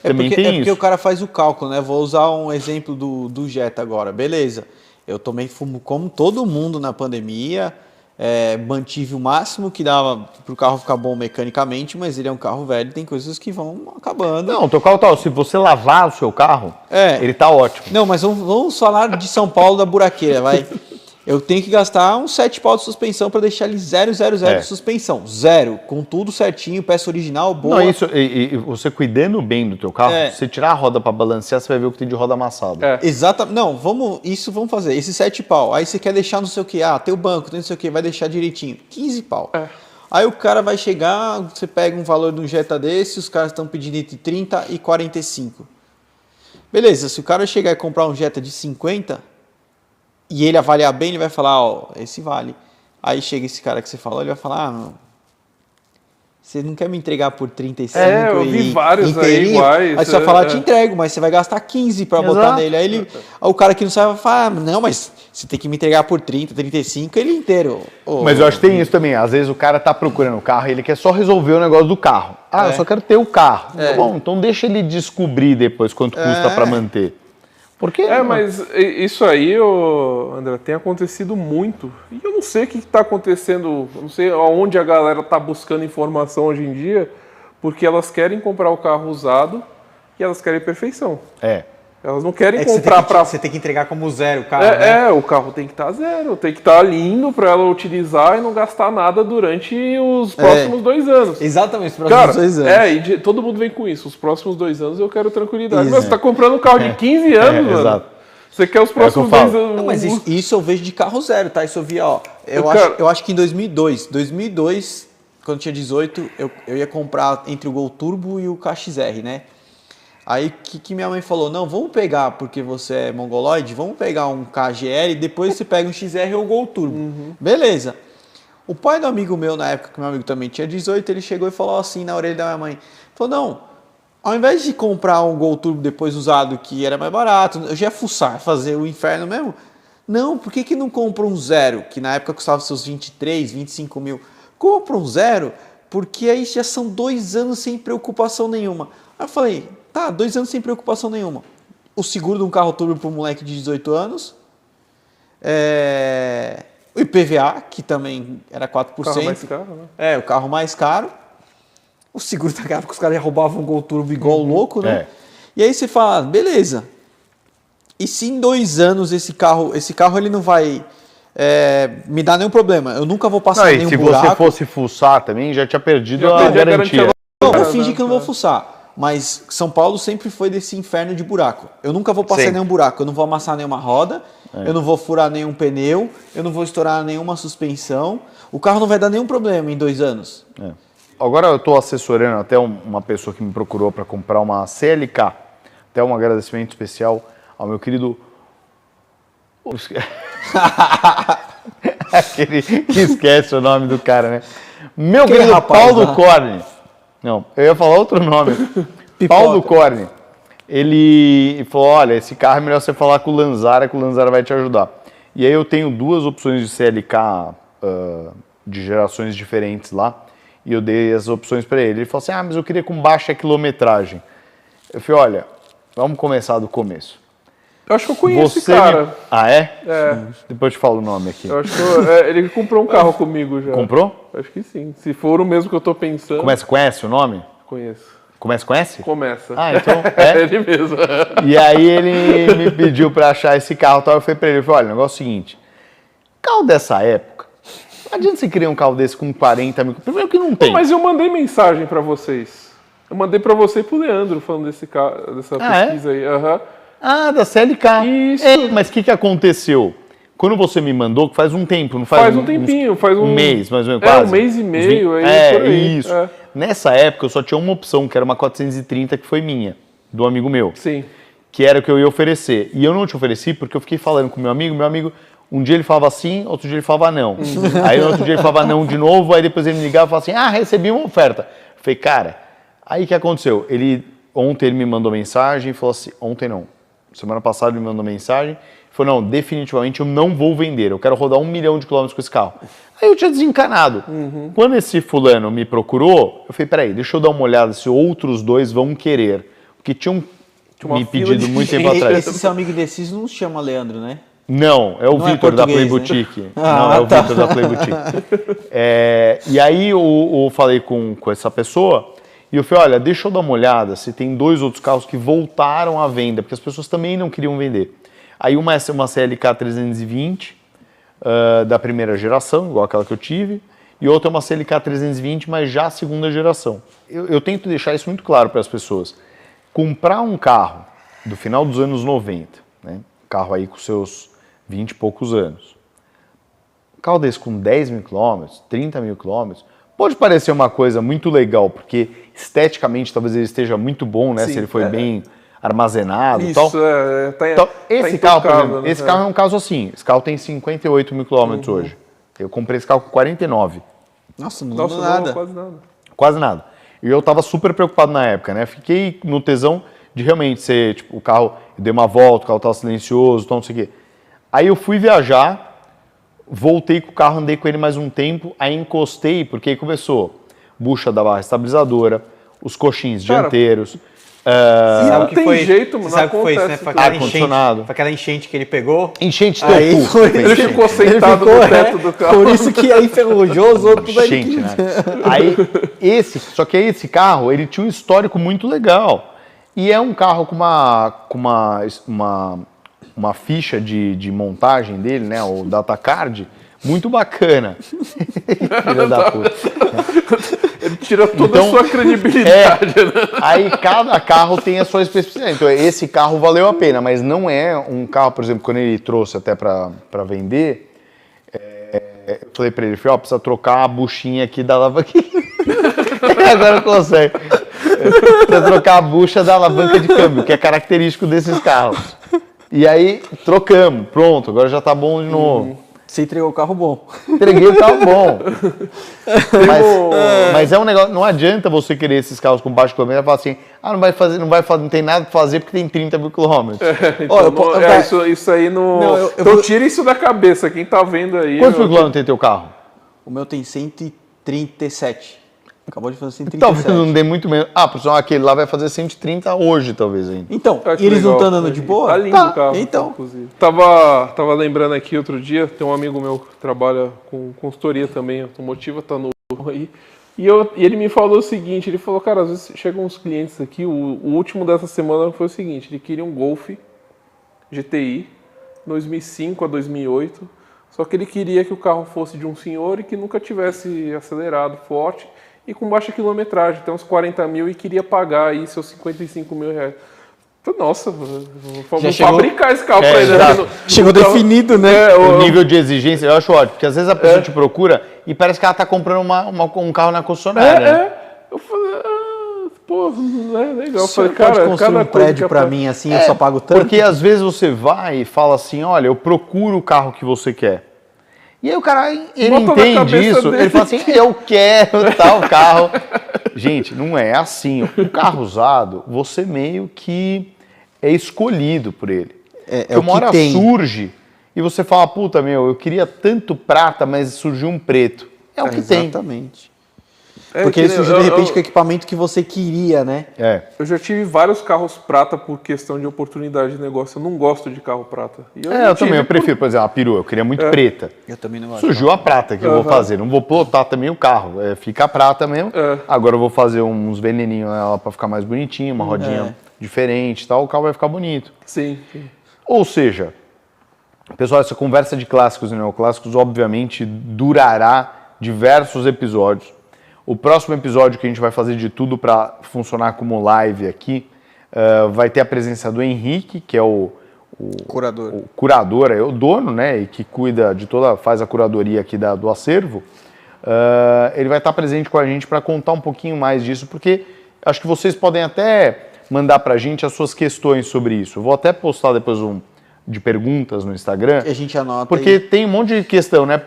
Também tem isso. Porque o cara faz o cálculo, né? Vou usar um exemplo do Jetta agora. Beleza, eu tomei fumo como todo mundo na pandemia, mantive o máximo que dava para o carro ficar bom mecanicamente, mas ele é um carro velho, tem coisas que vão acabando. Não, o teu carro tá, se você lavar o seu carro, ele tá ótimo. Não, mas vamos falar de São Paulo da buraqueira, vai. Eu tenho que gastar uns 7 pau de suspensão para deixar ele 000 de suspensão. 0, com tudo certinho, peça original, boa. Não, isso, e você cuidando bem do teu carro, se você tirar a roda para balancear, você vai ver o que tem de roda amassada. Exatamente. Não, vamos fazer. Esses 7 pau. Aí você quer deixar não sei o que, tem o banco, tem não sei o que, vai deixar direitinho. 15 pau. Aí o cara vai chegar, você pega um valor de um Jetta desse, os caras estão pedindo entre 30 e 45. Beleza, se o cara chegar e comprar um Jetta de 50... e ele avaliar bem, ele vai falar, esse vale. Aí chega esse cara que você falou, ele vai falar, você não quer me entregar por 35 eu vi vários inteirinho? aí iguais. Aí você vai falar, te entrego, mas você vai gastar 15 para botar nele. Aí o cara que não sabe vai falar, não, mas você tem que me entregar por 30, 35, ele inteiro. Mas eu acho que tem isso também. Às vezes o cara tá procurando o carro e ele quer só resolver o negócio do carro. Eu só quero ter o carro. Tá bom, então deixa ele descobrir depois quanto custa para manter. Porque mas isso aí, André, tem acontecido muito. E eu não sei o que está acontecendo, não sei aonde a galera está buscando informação hoje em dia, porque elas querem comprar o carro usado e elas querem perfeição. Elas não querem comprar para... Você tem que entregar como 0 o carro, né? O carro tem que estar 0, tem que estar lindo para ela utilizar e não gastar nada durante os próximos 2 anos. Exatamente, os próximos 2 anos. E todo mundo vem com isso. Os próximos 2 anos eu quero tranquilidade. Mas você está comprando um carro de 15 anos, mano. Exato. Você quer os próximos 2 anos. Não, mas isso eu vejo de carro 0, tá? Isso eu via, eu acho que em 2002, quando eu tinha 18, eu ia comprar entre o Gol Turbo e o KXR, né? Aí que minha mãe falou, não, vamos pegar, porque você é mongoloide, vamos pegar um KGL e depois você pega um XR ou Gol Turbo. Beleza. O pai do amigo meu, na época que meu amigo também tinha 18, ele chegou e falou assim na orelha da minha mãe, falou, não, ao invés de comprar um Gol Turbo depois usado, que era mais barato, eu já ia fuçar, fazer o inferno mesmo, não, por que não compra um zero, que na época custava seus 23, 25 mil, compra um zero, porque aí já são 2 anos sem preocupação nenhuma. Aí eu falei, tá, 2 anos sem preocupação nenhuma. O seguro de um carro turbo para um moleque de 18 anos. O IPVA, que também era 4%. O carro mais caro, né? O carro mais caro. O seguro da época, os caras já roubavam um Gol Turbo igual louco, né? E aí você fala, beleza. E se em 2 anos esse carro ele não vai me dar nenhum problema. Eu nunca vou passar nenhum buraco. Se você fosse fuçar também, já tinha perdido a garantia. Não, vou fingir que eu não vou fuçar. Mas São Paulo sempre foi desse inferno de buraco. Eu nunca vou passar nenhum buraco. Eu não vou amassar nenhuma roda, eu não vou furar nenhum pneu, eu não vou estourar nenhuma suspensão. O carro não vai dar nenhum problema em 2 anos. Agora eu estou assessorando até uma pessoa que me procurou para comprar uma CLK. Até um agradecimento especial ao meu querido... Aquele que esquece o nome do cara, né? Meu querido Paulo Corne. Não, eu ia falar outro nome. Paulo Corne. Ele falou, olha, esse carro é melhor você falar com o Lanzara, que o Lanzara vai te ajudar. E aí eu tenho 2 opções de CLK de gerações diferentes lá. E eu dei as opções para ele. Ele falou assim, mas eu queria com baixa quilometragem. Eu falei, olha, vamos começar do começo. Eu acho que eu conheço esse cara. Ah, é? Depois eu te falo o nome aqui. Eu acho que ele comprou um carro comigo já. Comprou? Acho que sim. Se for o mesmo que eu tô pensando... Conhece o nome? Conheço. Conhece? Começa. Ah, então é ele mesmo. E aí ele me pediu para achar esse carro, tal. Eu falei para ele, olha, o negócio é o seguinte, carro dessa época, não adianta você criar um carro desse com 40 mil... Primeiro que não tem. Mas eu mandei mensagem para vocês. Eu mandei para você e pro Leandro falando dessa pesquisa aí. Da CLK. Isso. Mas o que aconteceu? Quando você me mandou, que faz um tempo, não faz? Faz um tempinho, faz um mês, mais ou menos, quase. 1 mês e meio, por aí. Isso. Nessa época eu só tinha uma opção, que era uma 430, que foi minha, do amigo meu. Sim. Que era o que eu ia oferecer. E eu não te ofereci porque eu fiquei falando com meu amigo, um dia ele falava sim, outro dia ele falava não. Aí no outro dia ele falava não de novo, aí depois ele me ligava e falava assim, recebi uma oferta. Eu falei, cara, aí o que aconteceu? Ontem ele me mandou mensagem e falou assim, ontem não, semana passada ele me mandou mensagem, falou, não, definitivamente eu não vou vender, eu quero rodar 1 milhão de quilômetros com esse carro. Aí eu tinha desencanado. Quando esse fulano me procurou, eu falei, peraí, deixa eu dar uma olhada se outros 2 vão querer. Porque tinham me pedido muito tempo atrás. Esse seu amigo indeciso não se chama Leandro, né? Não, é o Vitor da Play Boutique. Né? Não, é o Vitor da Play Boutique. E aí eu falei com essa pessoa e eu falei, olha, deixa eu dar uma olhada se tem 2 outros carros que voltaram à venda, porque as pessoas também não queriam vender. Aí uma é uma CLK 320 da primeira geração, igual aquela que eu tive, e outra é uma CLK 320, mas já segunda geração. Eu tento deixar isso muito claro para as pessoas. Comprar um carro do final dos anos 90, né? Carro aí com seus 20 e poucos anos, um carro desse com 10 mil quilômetros, 30 mil quilômetros, pode parecer uma coisa muito legal, porque esteticamente talvez ele esteja muito bom, né? Sim, se ele foi bem armazenado e tal. Então, esse carro, por exemplo, né? Esse carro é um caso assim. Esse carro tem 58 mil quilômetros hoje. Eu comprei esse carro com 49. Nossa, não mudou nada. Quase nada. Quase nada. E eu tava super preocupado na época, né? Fiquei no tesão de realmente ser, tipo, o carro, eu dei uma volta, o carro tava silencioso, tal, não sei o quê. Aí eu fui viajar, voltei com o carro, andei com ele mais um tempo, aí encostei, porque aí começou bucha da barra estabilizadora, os coxins dianteiros. Não tem jeito, mano. Sabe o que foi isso, né? Foi aquela enchente que ele pegou. Enchente teu aí cu. Ele ficou sentado no teto do carro. Por isso que aí enferrujou os outros. Enchente, né? Só que aí esse carro, ele tinha um histórico muito legal. E é um carro com uma ficha de montagem dele, né? O datacard, muito bacana. Filho da puta. Ele tira toda a sua credibilidade, né? Aí cada carro tem a sua especificidade. Então esse carro valeu a pena, mas não é um carro, por exemplo, quando ele trouxe até para vender, eu falei para ele, precisa trocar a buchinha aqui da lava aqui. Agora consegue. Pra trocar a bucha da alavanca de câmbio, que é característico desses carros. E aí, trocamos. Pronto, agora já tá bom de novo. Você entregou o carro bom. Entreguei o carro bom. Mas é um negócio, não adianta você querer esses carros com baixo quilômetro e falar assim, não tem nada pra fazer porque tem 30 mil quilômetros. Então, isso aí não. Então tira isso da cabeça, quem tá vendo aí. Quantos mil quilômetros tem teu carro? O meu tem 137. Acabou de fazer 137. Talvez não dê muito menos. Pessoal, aquele lá vai fazer 130 hoje, talvez ainda. Então, e eles não estão andando de boa? Tá lindo o carro. Então. Inclusive. Tava lembrando aqui outro dia, tem um amigo meu que trabalha com consultoria também, automotiva, tá no aí. E ele me falou o seguinte, ele falou, cara, às vezes chegam uns clientes aqui, o último dessa semana foi o seguinte, ele queria um Golf GTI, 2005 a 2008, só que ele queria que o carro fosse de um senhor e que nunca tivesse acelerado forte, e com baixa quilometragem, tem uns 40 mil e queria pagar aí seus 55 mil reais. Nossa, vamos fabricar esse carro pra ele. Chegou definido, né? O nível de exigência, eu acho ótimo, porque às vezes a pessoa te procura e parece que ela tá comprando um carro na concessionária. Eu falei, pô, não é legal. Eu falei, pode construir um prédio pra mim assim, eu só pago tanto? Porque às vezes você vai e fala assim, olha, eu procuro o carro que você quer. E aí o cara, ele entende isso, ele fala assim, eu quero tal carro. Gente, não é assim. O carro usado, você meio que é escolhido por ele. Uma hora surge e você fala, puta, eu queria tanto prata, mas surgiu um preto. É o que tem. Exatamente. Porque ele surgiu de repente com o equipamento que você queria, né? Eu já tive vários carros prata por questão de oportunidade de negócio. Eu não gosto de carro prata. Eu também, eu prefiro, por exemplo, a perua. Eu queria muito preta. Eu também não gosto. Surgiu a prata que eu vou fazer. Não vou plotar também o carro. Fica a prata mesmo. Agora eu vou fazer uns veneninhos nela pra ficar mais bonitinho, uma rodinha diferente e tal. O carro vai ficar bonito. Sim. Ou seja, pessoal, essa conversa de clássicos e neoclássicos obviamente durará diversos episódios. O próximo episódio que a gente vai fazer de tudo para funcionar como live aqui, vai ter a presença do Henrique, que é o curador. O curador, é o dono, né, e que cuida de faz a curadoria aqui do acervo. Ele vai estar presente com a gente para contar um pouquinho mais disso, porque acho que vocês podem até mandar para a gente as suas questões sobre isso. Eu vou até postar depois de perguntas no Instagram. E a gente anota. Porque tem um monte de questão, né?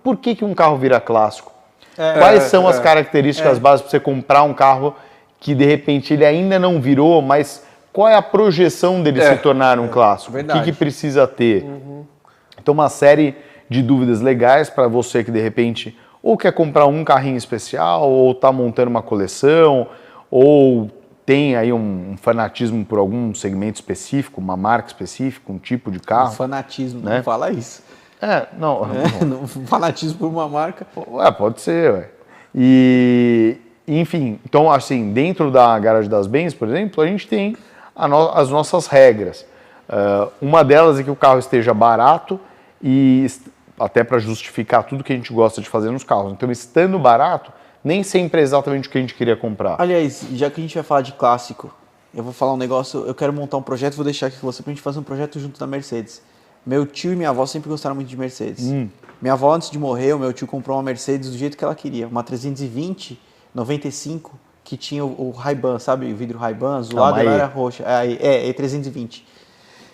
Por que um carro vira clássico? Quais são as características básicas para você comprar um carro que de repente ele ainda não virou, mas qual é a projeção dele se tornar um clássico? Verdade. O que precisa ter? Então, uma série de dúvidas legais para você que de repente ou quer comprar um carrinho especial, ou está montando uma coleção, ou tem aí um fanatismo por algum segmento específico, uma marca específica, um tipo de carro. Fanatismo, né? Não fala isso. Não. Fanatismo por uma marca. Pode ser, E, enfim, então assim, dentro da Garagem das Bens, por exemplo, a gente tem as nossas regras. Uma delas é que o carro esteja barato e até para justificar tudo que a gente gosta de fazer nos carros. Então, estando barato, nem sempre é exatamente o que a gente queria comprar. Aliás, já que a gente vai falar de clássico, eu vou falar um negócio, eu quero montar um projeto, vou deixar aqui com você pra gente fazer um projeto junto da Mercedes. Meu tio e minha avó sempre gostaram muito de Mercedes. Minha avó, antes de morrer, o meu tio comprou uma Mercedes do jeito que ela queria. Uma 320, 95, que tinha o Ray-Ban, sabe? O vidro Ray-Ban, azulado, ela era roxa. É 320.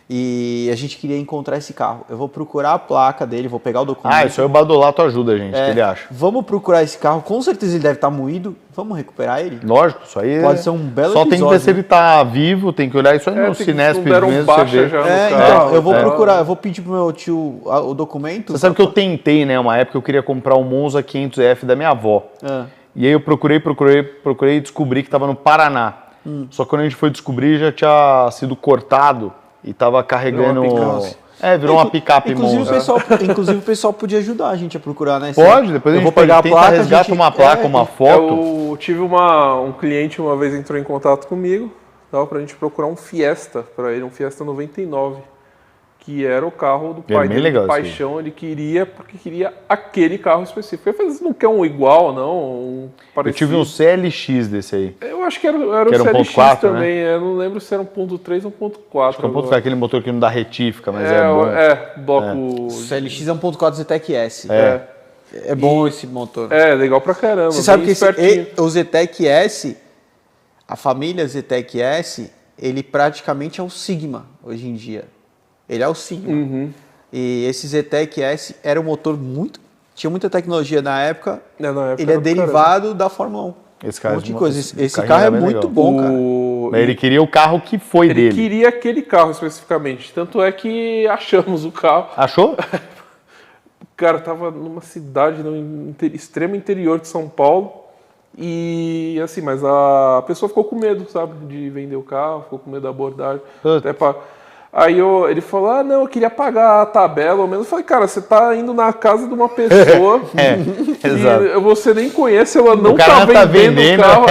E a gente queria encontrar esse carro. Eu vou procurar a placa dele, vou pegar o documento. Isso aí o Badolato ajuda, gente, o que ele acha. Vamos procurar esse carro, com certeza ele deve estar moído. Vamos recuperar ele? Lógico, isso aí pode ser um belo só episódio. Tem que ver se ele tá vivo, tem que olhar isso aí no Cinesp mesmo, você vê. Então, eu vou procurar, eu vou pedir pro meu tio o documento. Você sabe que eu tentei, né, uma época eu queria comprar um Monza 500F da minha avó. E aí eu procurei e descobri que estava no Paraná. Só que quando a gente foi descobrir já tinha sido cortado e estava carregando... Virou uma picape Monza. Inclusive o pessoal podia ajudar a gente a procurar, né? Pode, depois a gente pegar a placa, resgata uma placa, uma foto. Eu tive um cliente uma vez entrou em contato comigo, dava pra gente procurar um Fiesta para ele, um Fiesta 99, que era o carro do pai dele, de paixão, ele queria, porque queria aquele carro específico. Eu falei, você não quer um igual, não? Um parecido. Eu tive um CLX desse aí. Eu acho que era o CLX 1.4 também, né? Eu não lembro se era 1.3 ou 1.4. Acho que 1.4 é aquele motor que não dá retífica, mas é bom. Bloco... O CLX é 1.4 Zetec S. É bom esse motor. Legal pra caramba. Você sabe que o Zetec S, A família Zetec S, ele praticamente é o Sigma hoje em dia. Ele é o Sigma. E esse Zetec S era um motor tinha muita tecnologia na época. Ele é derivado da Fórmula 1. Esse carro, esse carro é muito bom, cara. Mas ele queria o carro que foi dele. Ele queria aquele carro especificamente. Tanto é que achamos o carro. Achou? Cara, tava numa cidade no extremo interior de São Paulo. E assim, mas a pessoa ficou com medo, sabe? De vender o carro, ficou com medo da abordagem. Até Aí ele falou, não, eu queria pagar a tabela, ou menos. Eu falei, cara, você tá indo na casa de uma pessoa exato. Você nem conhece, ela não tá vendendo o carro.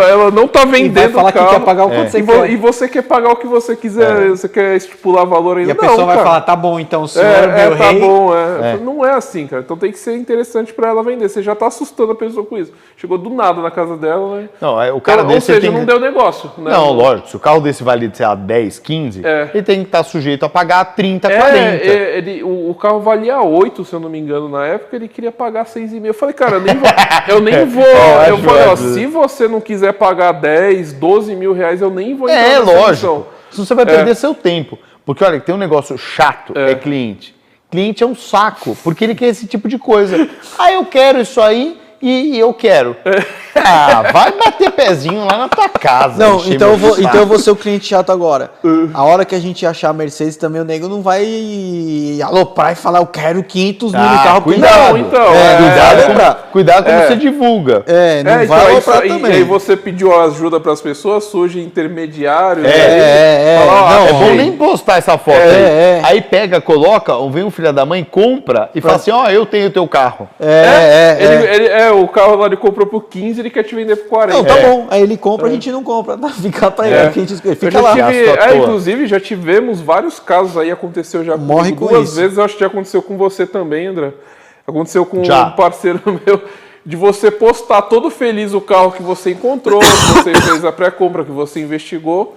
Ela não tá vendendo e vai falar o carro. Que quer pagar o quanto você quer. E você quer pagar o que você quiser, você quer estipular valor ainda. E a pessoa vai falar, tá bom, então, senhor, meu tá rei. bom, Não é assim, cara. Então tem que ser interessante pra ela vender. Você já tá assustando a pessoa com isso. Chegou do nada na casa dela, né? Não, o cara ou seja, não deu negócio. Né? Não, lógico. Se o carro desse vale, sei lá, 10, 15, ele tem que estar sujeito a pagar 30, 40. O carro valia 8, se eu não me engano, na época, ele queria pagar 6,5. Eu falei, cara, eu nem vou. Eu falei, se você não quiser pagar 10, 12 mil reais, eu nem vou entrar nessa lógico. Missão. Senão você vai perder seu tempo. Porque, olha, tem um negócio chato, cliente. Cliente é um saco, porque ele quer esse tipo de coisa. Eu quero isso aí e eu quero. Vai bater pezinho lá na tua casa. Não, então eu vou ser o cliente chato agora. A hora que a gente achar a Mercedes também, o nego não vai aloprar e falar, eu quero 500 mil no carro. Cuidado, cuidado como você divulga. Não vai aloprar também. E aí você pediu ajuda para as pessoas, surge intermediário. É bom nem postar essa foto aí. Aí pega, coloca, vem um filho da mãe, compra e fala assim, eu tenho o teu carro. O carro lá ele comprou por 15, ele quer te vender por 40. Não, tá bom. Aí ele compra, a gente não compra. Fica pra ele, fica lá. Inclusive, já tivemos vários casos aí, aconteceu já comigo duas vezes, eu acho que já aconteceu com você também, André. Aconteceu com um parceiro meu, de você postar todo feliz o carro que você encontrou, que você fez a pré-compra, que você investigou.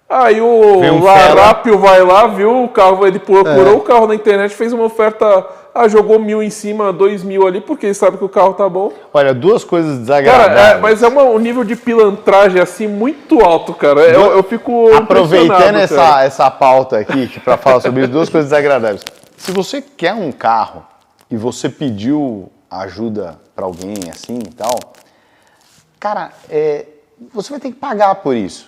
Aí o Larápio vai lá, viu o carro, ele procurou o carro na internet, fez uma oferta, jogou 1.000 em cima, 2.000 ali, porque ele sabe que o carro tá bom. Olha, duas coisas desagradáveis. Cara, mas é um nível de pilantragem assim muito alto, cara. Eu fico aproveitando essa pauta aqui para falar sobre isso, duas coisas desagradáveis. Se você quer um carro e você pediu ajuda para alguém assim e tal, cara, você vai ter que pagar por isso.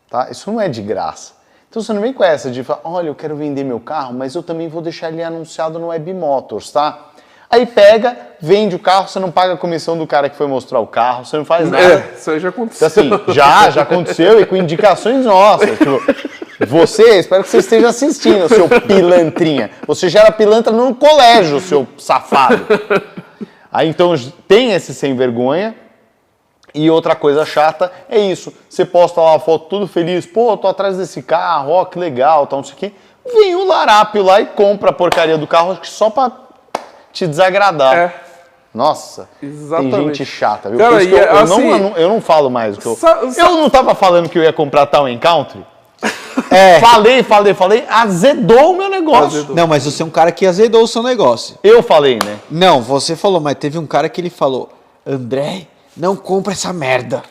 Tá? Isso não é de graça. Então você não vem com essa de falar, olha, eu quero vender meu carro, mas eu também vou deixar ele anunciado no Web Motors, tá? Aí pega, vende o carro, você não paga a comissão do cara que foi mostrar o carro, você não faz nada. Isso aí já aconteceu. Então, assim, já aconteceu e com indicações nossas. Tipo, espero que você esteja assistindo, seu pilantrinha. Você já era pilantra no colégio, seu safado. Aí então tem esse sem vergonha. E outra coisa chata é isso, você posta lá uma foto tudo feliz, eu tô atrás desse carro, que legal, tal, não sei o quê. Vem o Larápio lá e compra a porcaria do carro, acho que só pra te desagradar. Nossa, exatamente. Tem gente chata, viu? Cara, eu não falo mais. Eu não tava falando que eu ia comprar tal Encounter? Falei, azedou o meu negócio. Não, mas você é um cara que azedou o seu negócio. Eu falei, né? Não, você falou, mas teve um cara que ele falou, André, não compra essa merda.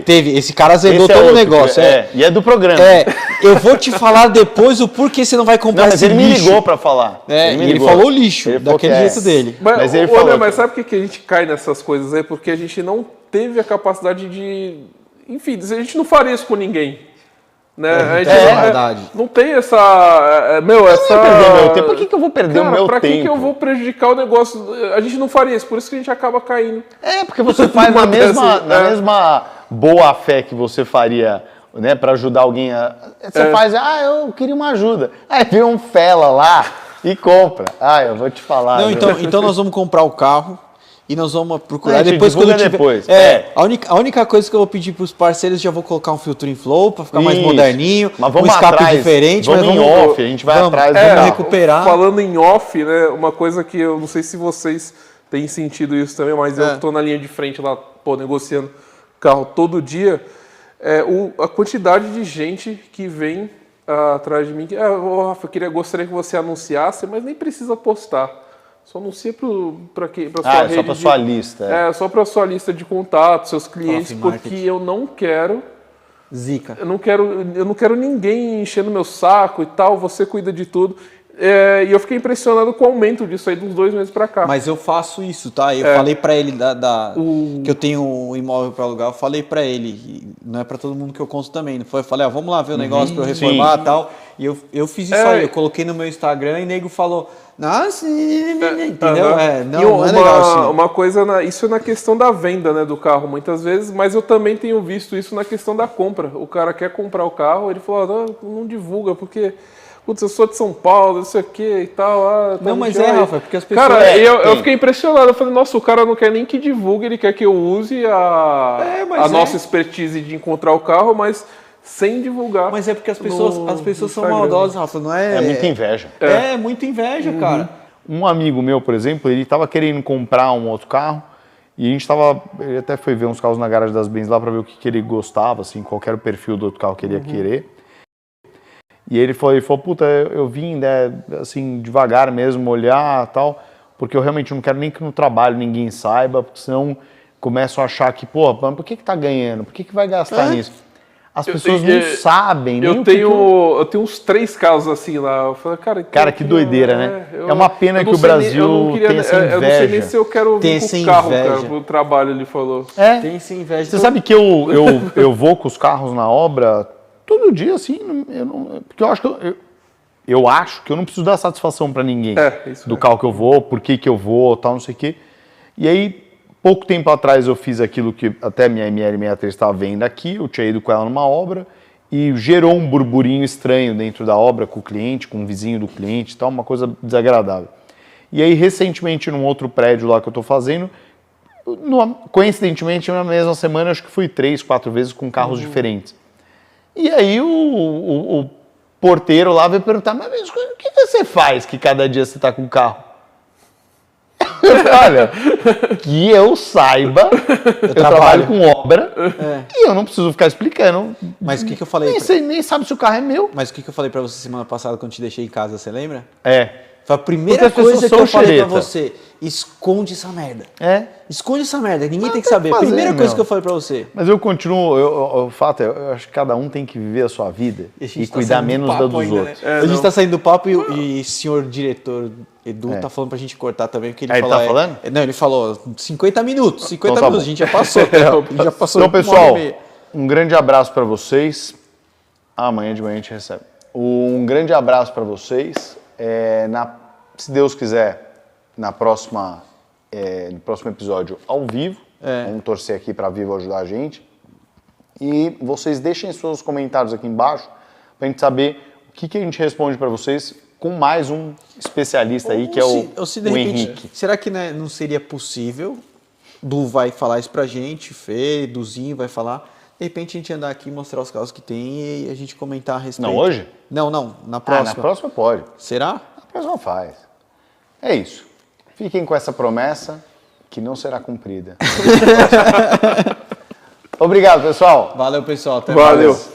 Teve. Esse cara azedou todo o negócio. E é do programa. Eu vou te falar depois o porquê você não vai comprar esse lixo. Mas ele me ligou pra falar. Ele falou lixo, daquele jeito dele. Mas ele falou. Mas sabe por que a gente cai nessas coisas aí? Porque a gente não teve a capacidade de... Enfim, a gente não faria isso com ninguém. Né? Verdade. Não tem essa... perder meu tempo. Por que eu vou perder o meu tempo? Pra que eu vou prejudicar o negócio? A gente não faria isso, por isso que a gente acaba caindo. Porque você faz na mesma boa fé que você faria, né, pra ajudar alguém. Você faz, eu queria uma ajuda. Aí vem um fela lá e compra. Eu vou te falar. Não, então nós vamos comprar o carro. E nós vamos procurar depois quando tiver... depois. A única coisa que eu vou pedir para os parceiros, já vou colocar um filtro em flow para ficar mais moderninho, mas vamos um escape atrás, diferente, vamos em off, a gente vai atrás do recuperar. Falando em off, né, uma coisa que eu não sei se vocês têm sentido isso também, mas eu estou na linha de frente lá, negociando carro todo dia, a quantidade de gente que vem atrás de mim, Rafa, gostaria que você anunciasse, mas nem precisa postar. Só anuncia para sua rede. Só para sua lista. Só para sua lista de contatos, seus clientes, Off porque marketing. eu não quero. Zica. Eu não quero ninguém enchendo meu saco e tal, você cuida de tudo. E eu fiquei impressionado com o aumento disso aí dos 2 meses para cá. Mas eu faço isso, tá? Eu falei pra ele que eu tenho um imóvel para alugar, eu falei pra ele, e não é pra todo mundo que eu conto também, não foi? Eu falei, vamos lá ver o negócio pra eu reformar e tal. E eu fiz isso aí, eu coloquei no meu Instagram e o nego falou, nossa, entendeu? Não é legal assim. Uma coisa, isso é na questão da venda, né, do carro, muitas vezes, mas eu também tenho visto isso na questão da compra. O cara quer comprar o carro, ele falou, não divulga, porque... Putz, eu sou de São Paulo, não sei o que e tal. Não, mas Rafa, porque as pessoas... Cara, eu fiquei impressionado. Eu falei, nossa, o cara não quer nem que divulgue, ele quer que eu use a nossa expertise de encontrar o carro, mas sem divulgar. Mas é porque as pessoas são maldosas, Rafa, não é... É muita inveja. É muita inveja, cara. Um amigo meu, por exemplo, ele estava querendo comprar um outro carro e ele até foi ver uns carros na garagem das Benz lá para ver o que ele gostava, assim, qual era o perfil do outro carro que ele ia querer. E ele falou, puta, eu vim, né, assim, devagar mesmo, olhar e tal, porque eu realmente não quero nem que no trabalho ninguém saiba, porque senão começam a achar que, pô, por que tá ganhando? Por que vai gastar nisso? As pessoas não sabem. Eu tenho uns 3 casos assim lá. Eu falei, cara, que doideira, né? É uma pena que o Brasil tem essa inveja. Eu não sei nem se eu quero vir com o carro, cara, pro trabalho, ele falou. Tem essa inveja. Você sabe que eu vou com os carros na obra todo dia, assim, porque eu acho que eu não preciso dar satisfação para ninguém do carro que eu vou, por que eu vou, tal, não sei o quê. E aí, pouco tempo atrás eu fiz aquilo que até minha ML63 estava vendo aqui, eu tinha ido com ela numa obra e gerou um burburinho estranho dentro da obra com o cliente, com o vizinho do cliente e tal, uma coisa desagradável. E aí, recentemente, num outro prédio lá que eu estou fazendo, coincidentemente, na mesma semana, acho que fui 3, 4 vezes com carros diferentes. E aí o porteiro lá veio perguntar, mas o que você faz que cada dia você está com o carro? Olha, que eu saiba, eu trabalho com obra e eu não preciso ficar explicando. Mas o que eu falei? Nem sabe se o carro é meu. Mas o que eu falei pra você semana passada quando te deixei em casa, você lembra? Foi a primeira coisa que eu falei pra você. Esconde essa merda. Esconde essa merda, ninguém tem que saber. Primeira coisa que eu falei pra você. Mas eu continuo, o fato é, eu acho que cada um tem que viver a sua vida e cuidar menos da dos outros. Né? A gente tá saindo do papo e o senhor diretor Edu tá falando pra gente cortar também, porque ele falou... Ele tá falando? Não, ele falou 50 minutos, 50 minutos, a gente já passou. Então, pessoal, um grande abraço pra vocês. Amanhã de manhã a gente recebe. Um grande abraço pra vocês. Se Deus quiser, no próximo episódio ao vivo. Vamos torcer aqui para a Vivo ajudar a gente. E vocês deixem seus comentários aqui embaixo para a gente saber o que a gente responde para vocês com mais um especialista aí, que é o Henrique. Será que não seria possível? Du vai falar isso pra gente, Fê, Duzinho vai falar. De repente a gente andar aqui, mostrar os carros que tem e a gente comentar a respeito. Não hoje? Não, na próxima. Na próxima pode. Será? Na próxima faz. É isso. Fiquem com essa promessa que não será cumprida. Obrigado, pessoal. Valeu, pessoal. Até mais.